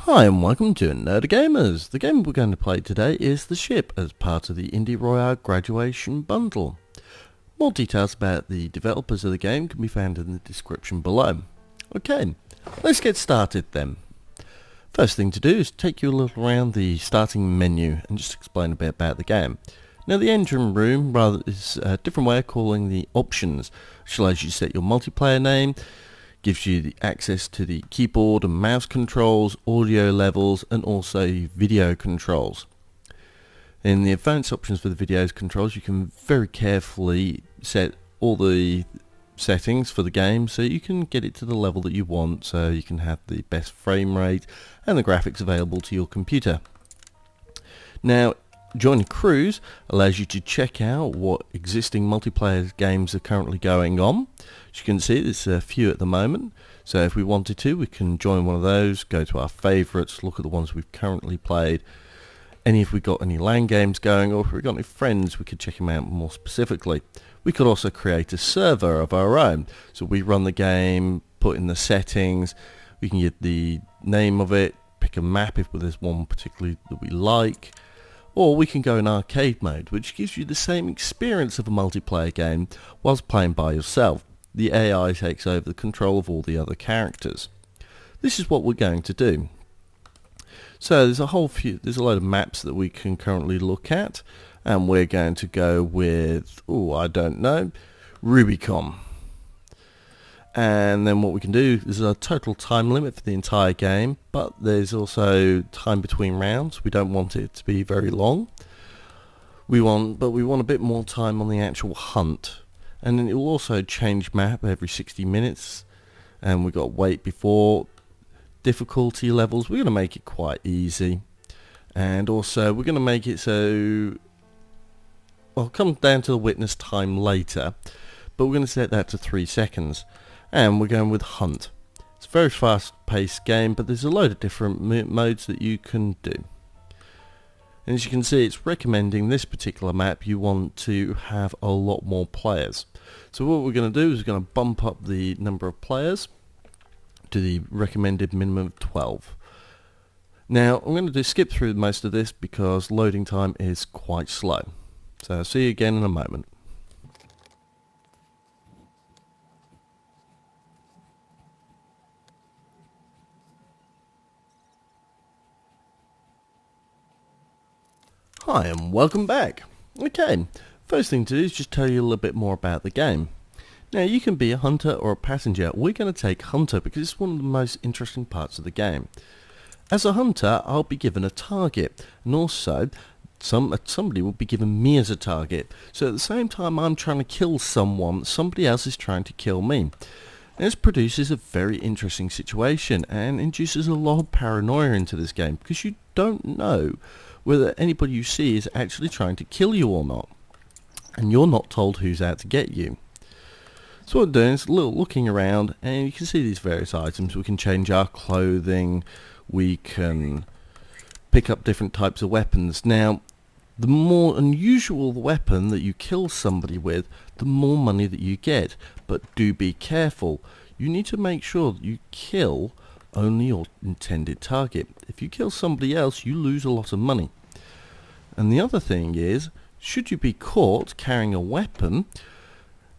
Hi and welcome to Nerdy Gamers. The game we're going to play today is The Ship as part of the Indie Royale graduation bundle. More details about the developers of the game can be found in the description below. Okay, let's get started then. First thing to do is take you a little around the starting menu and just explain a bit about the game. Now the engine room is a different way of calling the options, which allows you to set your multiplayer name, gives you the access to the keyboard and mouse controls, audio levels, and also video controls. In the advanced options for the video controls, you can very carefully set all the settings for the game so you can get it to the level that you want, so you can have the best frame rate and the graphics available to your computer. Now, joining crews allows you to check out what existing multiplayer games are currently going on. As you can see, there's a few at the moment, so if we wanted to, we can join one of those, go to our favourites, look at the ones we've currently played, if we've got any LAN games going, or if we've got any friends, we could check them out more specifically. We could also create a server of our own, so we run the game, put in the settings, we can get the name of it, pick a map if there's one particularly that we like, or we can go in arcade mode, which gives you the same experience of a multiplayer game whilst playing by yourself. The AI takes over the control of all the other characters. This is what we're going to do. So there's a load of maps that we can currently look at, and we're going to go with, Rubicon. And then what we can do is a total time limit for the entire game, but there's also time between rounds. We don't want it to be very long. We want a bit more time on the actual hunt. And then it will also change map every 60 minutes. And we've got wait before difficulty levels. We're going to make it quite easy. And also we're going to make it so I'll come down to the witness time later, but we're going to set that to 3 seconds. And we're going with Hunt. It's a very fast-paced game, but there's a load of different modes that you can do. And as you can see, it's recommending this particular map you want to have a lot more players. So what we're going to do is we're going to bump up the number of players to the recommended minimum of 12. Now, I'm going to skip through most of this because loading time is quite slow. So I'll see you again in a moment. Hi and welcome back. Okay, first thing to do is just tell you a little bit more about the game. Now you can be a hunter or a passenger. We're going to take hunter because it's one of the most interesting parts of the game. As a hunter, I'll be given a target, and also somebody will be given me as a target. So at the same time I'm trying to kill someone, somebody else is trying to kill me. And this produces a very interesting situation and induces a lot of paranoia into this game because you don't know whether anybody you see is actually trying to kill you or not. And you're not told who's out to get you. So what we're doing is a little looking around, and you can see these various items. We can change our clothing, we can pick up different types of weapons. Now, the more unusual the weapon that you kill somebody with, the more money that you get. But do be careful. You need to make sure that you kill only your intended target. If you kill somebody else, you lose a lot of money. And the other thing is, should you be caught carrying a weapon,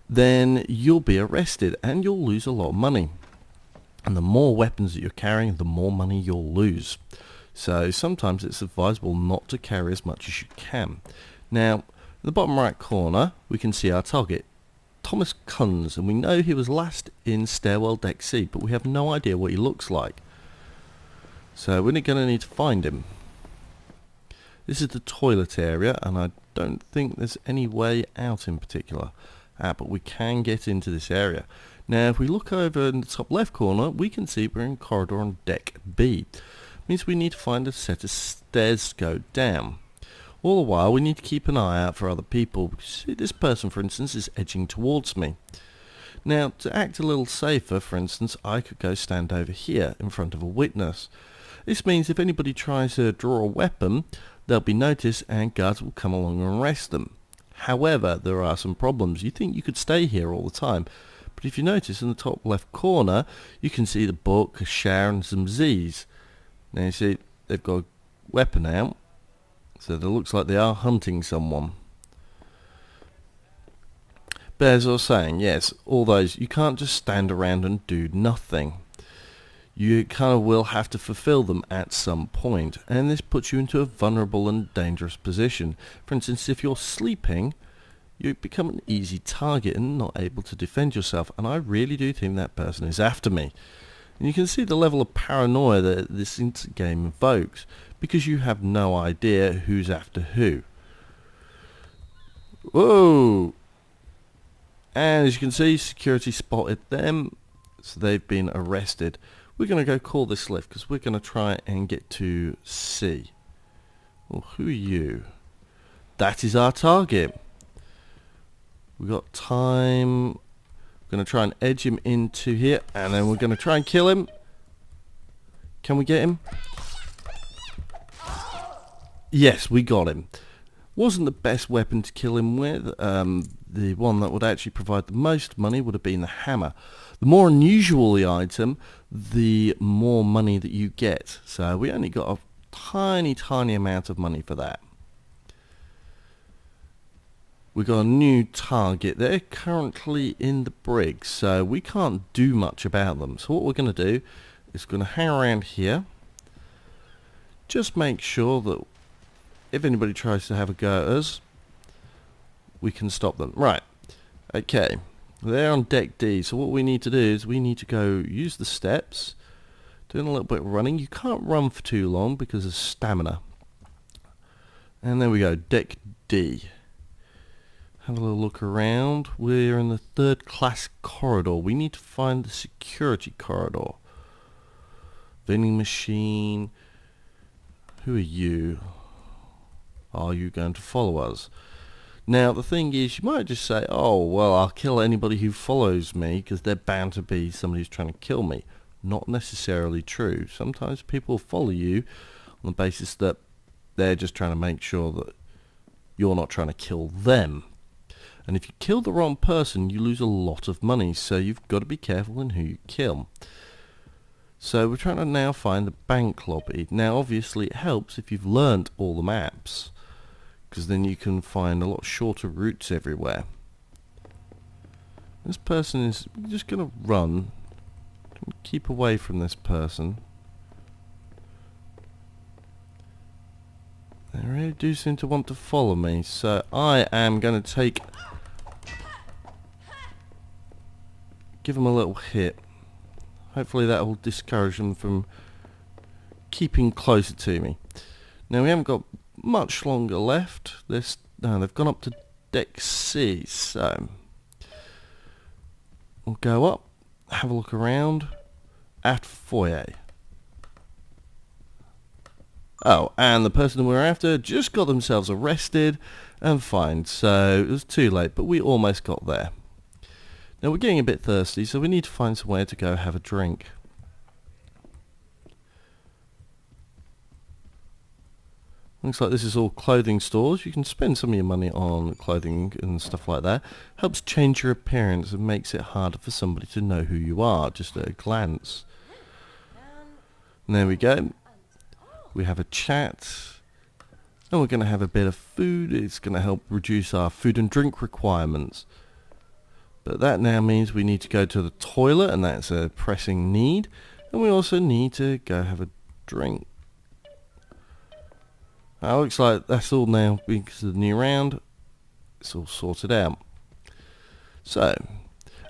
then you'll be arrested and you'll lose a lot of money. And the more weapons that you're carrying, the more money you'll lose. So sometimes it's advisable not to carry as much as you can. Now, in the bottom right corner, we can see our target, Thomas Kunz, and we know he was last in Stairwell Deck C, but we have no idea what he looks like. So we're going to need to find him. This is the toilet area, and I don't think there's any way out in particular. But we can get into this area. Now if we look over in the top left corner, we can see we're in corridor on Deck B. Means we need to find a set of stairs to go down. All the while we need to keep an eye out for other people, because this person for instance is edging towards me. Now to act a little safer, for instance, I could go stand over here in front of a witness. This means if anybody tries to draw a weapon, they'll be noticed and guards will come along and arrest them. However, there are some problems. You think you could stay here all the time, but if you notice in the top left corner you can see the book, a shower and some Z's. Now you see they've got a weapon out, so it looks like they are hunting someone. But as I was saying, yes, all those, you can't just stand around and do nothing. You kind of will have to fulfill them at some point, and this puts you into a vulnerable and dangerous position. For instance, if you're sleeping, you become an easy target and not able to defend yourself, and I really do think that person is after me. And you can see the level of paranoia that this game invokes, because you have no idea who's after who. Whoa! And as you can see, security spotted them, so they've been arrested. We're going to go call this lift because we're going to try and get to C. Well, who are you? That is our target. We've got time. We're going to try and edge him into here, and then we're going to try and kill him. Can we get him? Yes, we got him. Wasn't the best weapon to kill him with. The one that would actually provide the most money would have been the hammer. The more unusual the item, the more money that you get. So we only got a tiny amount of money for that. We got a new target. They're currently in the brig, so we can't do much about them. So what we're going to do is going to hang around here. Just make sure that if anybody tries to have a go at us, we can stop them. Right. Okay. They're on deck D, so what we need to do is we need to go use the steps, doing a little bit of running. You can't run for too long because of stamina. And there we go, deck D. Have a little look around. We're in the 3rd class corridor. We need to find the security corridor. Vending machine. Who are you? Are you going to follow us? Now, the thing is, you might just say, oh, well, I'll kill anybody who follows me because they're bound to be somebody who's trying to kill me. Not necessarily true. Sometimes people follow you on the basis that they're just trying to make sure that you're not trying to kill them. And if you kill the wrong person, you lose a lot of money, so you've got to be careful in who you kill. So we're trying to now find the bank lobby. Now, obviously, it helps if you've learnt all the maps, because then you can find a lot shorter routes everywhere. This person is just going to run. Keep away from this person. They really do seem to want to follow me, so I am going to give them a little hit. Hopefully that will discourage them from keeping closer to me. Now we haven't got much longer left. No, they've gone up to deck C, so we'll go up, have a look around at foyer. Oh, and the person we're after just got themselves arrested and fined, so it was too late, but we almost got there. Now we're getting a bit thirsty, so we need to find somewhere to go have a drink. Looks like this is all clothing stores. You can spend some of your money on clothing and stuff like that. Helps change your appearance and makes it harder for somebody to know who you are, just at a glance. And there we go. We have a chat. And we're going to have a bit of food. It's going to help reduce our food and drink requirements. But that now means we need to go to the toilet, and that's a pressing need. And we also need to go have a drink. Looks like that's all now because of the new round. It's all sorted out. So,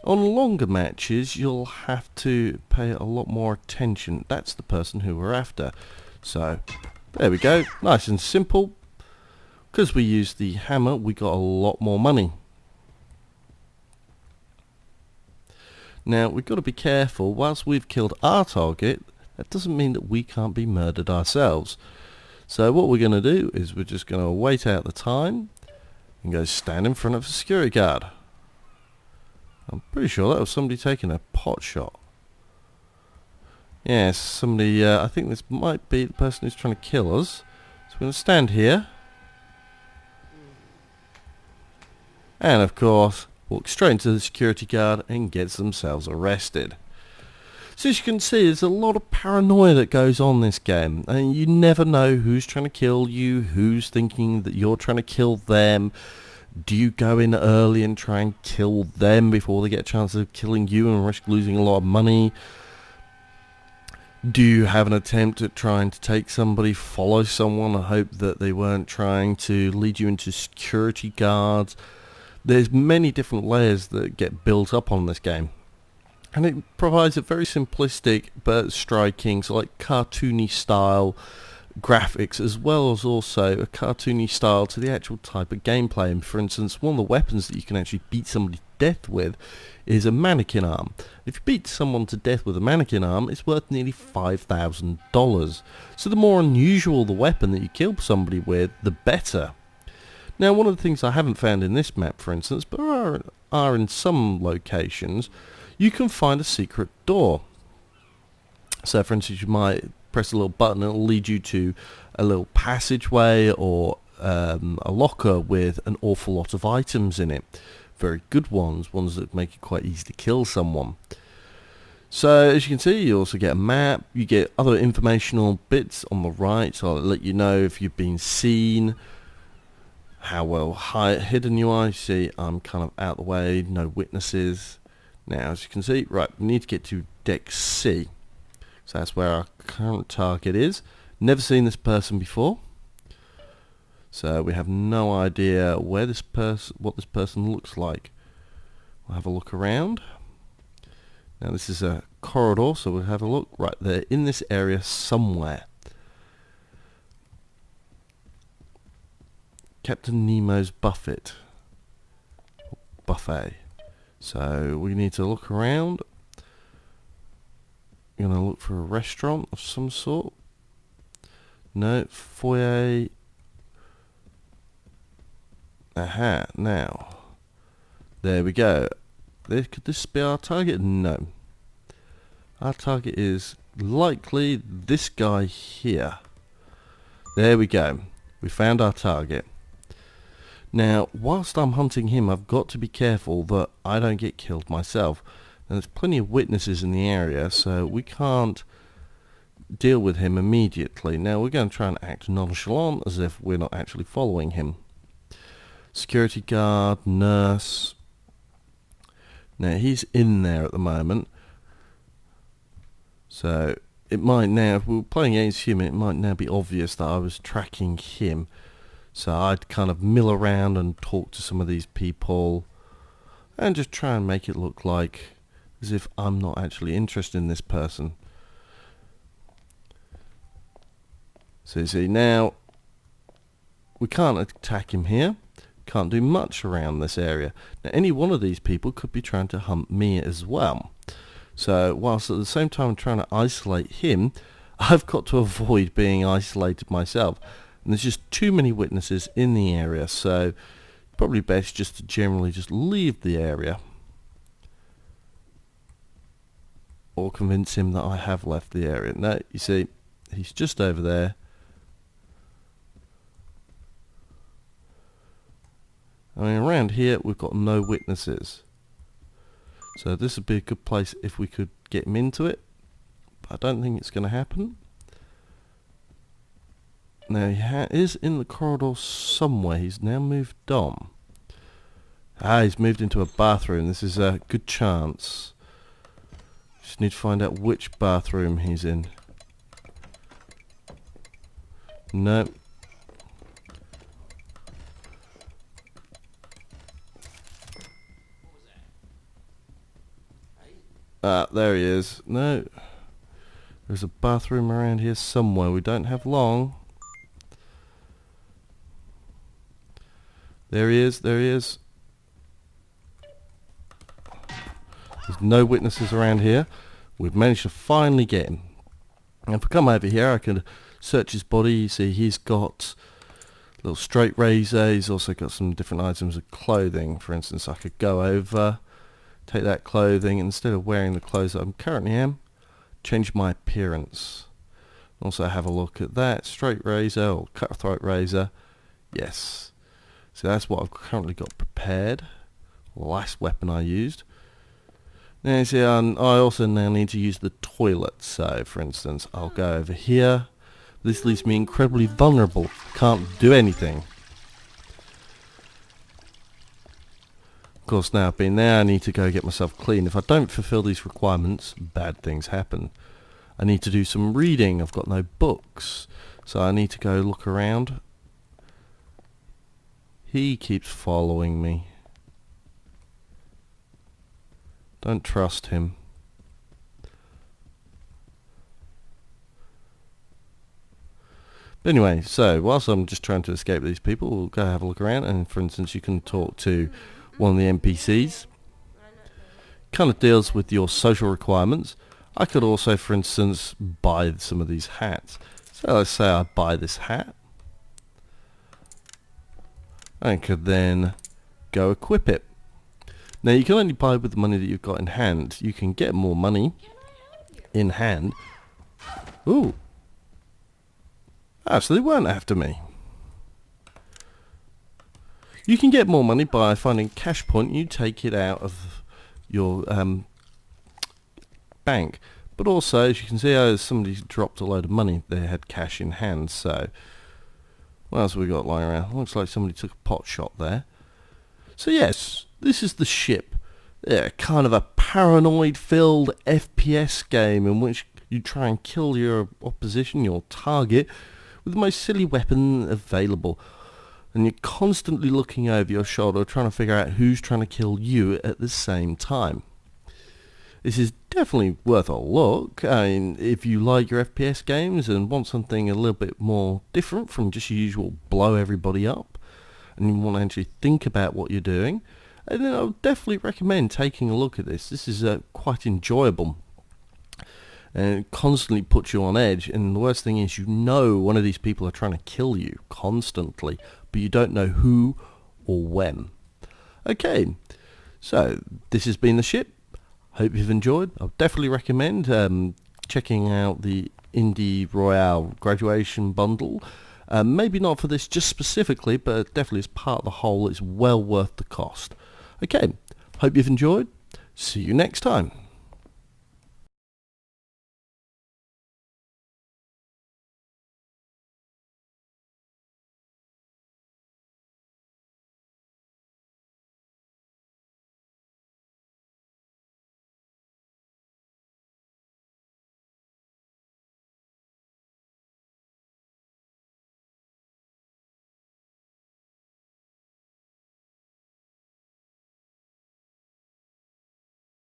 on longer matches, you'll have to pay a lot more attention. That's the person who we're after. So, there we go. Nice and simple. Because we used the hammer, we got a lot more money. Now, we've got to be careful. Whilst we've killed our target, that doesn't mean that we can't be murdered ourselves. So what we're going to do is we're just going to wait out the time and go stand in front of a security guard. I'm pretty sure that was somebody taking a pot shot. Yes, somebody, I think this might be the person who's trying to kill us. So we're going to stand here. And of course, walk straight into the security guard and gets themselves arrested. So as you can see, there's a lot of paranoia that goes on in this game, and you never know who's trying to kill you, who's thinking that you're trying to kill them. Do you go in early and try and kill them before they get a chance of killing you and risk losing a lot of money? Do you have an attempt at trying to take somebody, follow someone, and hope that they weren't trying to lead you into security guards? There's many different layers that get built up on this game. And it provides a very simplistic but striking, so like cartoony style graphics, as well as also a cartoony style to the actual type of gameplay. And for instance, one of the weapons that you can actually beat somebody to death with is a mannequin arm. If you beat someone to death with a mannequin arm, it's worth nearly $5,000. So the more unusual the weapon that you kill somebody with, the better. Now, one of the things I haven't found in this map, for instance, but are in some locations, you can find a secret door. So for instance, you might press a little button and it'll lead you to a little passageway or a locker with an awful lot of items in it. Very good ones that make it quite easy to kill someone. So as you can see, you also get a map, you get other informational bits on the right, so I'll let you know if you've been seen, how well hidden you are. You see I'm kind of out the way, no witnesses. Now as you can see, right, we need to get to deck C. So that's where our current target is. Never seen this person before, so we have no idea where this what this person looks like. We'll have a look around. Now this is a corridor, so we'll have a look right there in this area somewhere. Captain Nemo's buffet. So we need to look around. We're going to look for a restaurant of some sort. No, foyer. Aha, now. There we go. Could this be our target? No. Our target is likely this guy here. There we go. We found our target. Now, whilst I'm hunting him, I've got to be careful that I don't get killed myself. Now, there's plenty of witnesses in the area, so we can't deal with him immediately. Now, we're going to try and act nonchalant, as if we're not actually following him. Security guard, nurse. Now, he's in there at the moment. So, it might now, if we were playing against him, it might now be obvious that I was tracking him. So I'd kind of mill around and talk to some of these people and just try and make it look like as if I'm not actually interested in this person. So you see, now we can't attack him here, can't do much around this area. Now any one of these people could be trying to hunt me as well. So whilst at the same time I'm trying to isolate him, I've got to avoid being isolated myself. And there's just too many witnesses in the area, so probably best just to generally just leave the area. Or convince him that I have left the area. No, you see, he's just over there. I mean, around here we've got no witnesses. So this would be a good place if we could get him into it. But I don't think it's going to happen. Now he is in the corridor somewhere. He's now moved on. He's moved into a bathroom. This is a good chance. Just need to find out which bathroom he's in. No. There he is. No. There's a bathroom around here somewhere. We don't have long. There he is, there he is. There's no witnesses around here. We've managed to finally get him. And if I come over here, I can search his body. You see he's got a little straight razor. He's also got some different items of clothing. For instance, I could go over, take that clothing, instead of wearing the clothes that I currently am, change my appearance. Also have a look at that. Straight razor or cutthroat razor. Yes. So that's what I've currently got prepared. The last weapon I used. Now you see, I also now need to use the toilet. So, for instance, I'll go over here. This leaves me incredibly vulnerable. Can't do anything. Of course, now I've been there, I need to go get myself clean. If I don't fulfill these requirements, bad things happen. I need to do some reading. I've got no books. So I need to go look around. He keeps following me. Don't trust him. But anyway, so whilst I'm just trying to escape these people, we'll go have a look around. And for instance, you can talk to one of the NPCs. Kind of deals with your social requirements. I could also, for instance, buy some of these hats. So let's say I buy this hat. I could then go equip it. Now you can only buy with the money that you've got in hand. You can get more money in hand. Ooh. Actually, they weren't after me. You can get more money by finding cash point. You take it out of your bank. But also, as you can see, somebody dropped a load of money. They had cash in hand. So, what else have we got lying around? Looks like somebody took a pot shot there. So yes, this is the ship. Yeah, kind of a paranoid-filled FPS game in which you try and kill your opposition, your target, with the most silly weapon available. And you're constantly looking over your shoulder trying to figure out who's trying to kill you at the same time. This is definitely worth a look. I mean, if you like your FPS games and want something a little bit more different from just your usual blow everybody up, and you want to actually think about what you're doing, then I would definitely recommend taking a look at this. This is quite enjoyable. And it constantly puts you on edge, and the worst thing is you know one of these people are trying to kill you constantly, but you don't know who or when. Okay, so this has been The Ship. Hope you've enjoyed. I would definitely recommend checking out the Indie Royale graduation bundle. Maybe not for this just specifically, but definitely as part of the whole, it's well worth the cost. Okay, hope you've enjoyed. See you next time.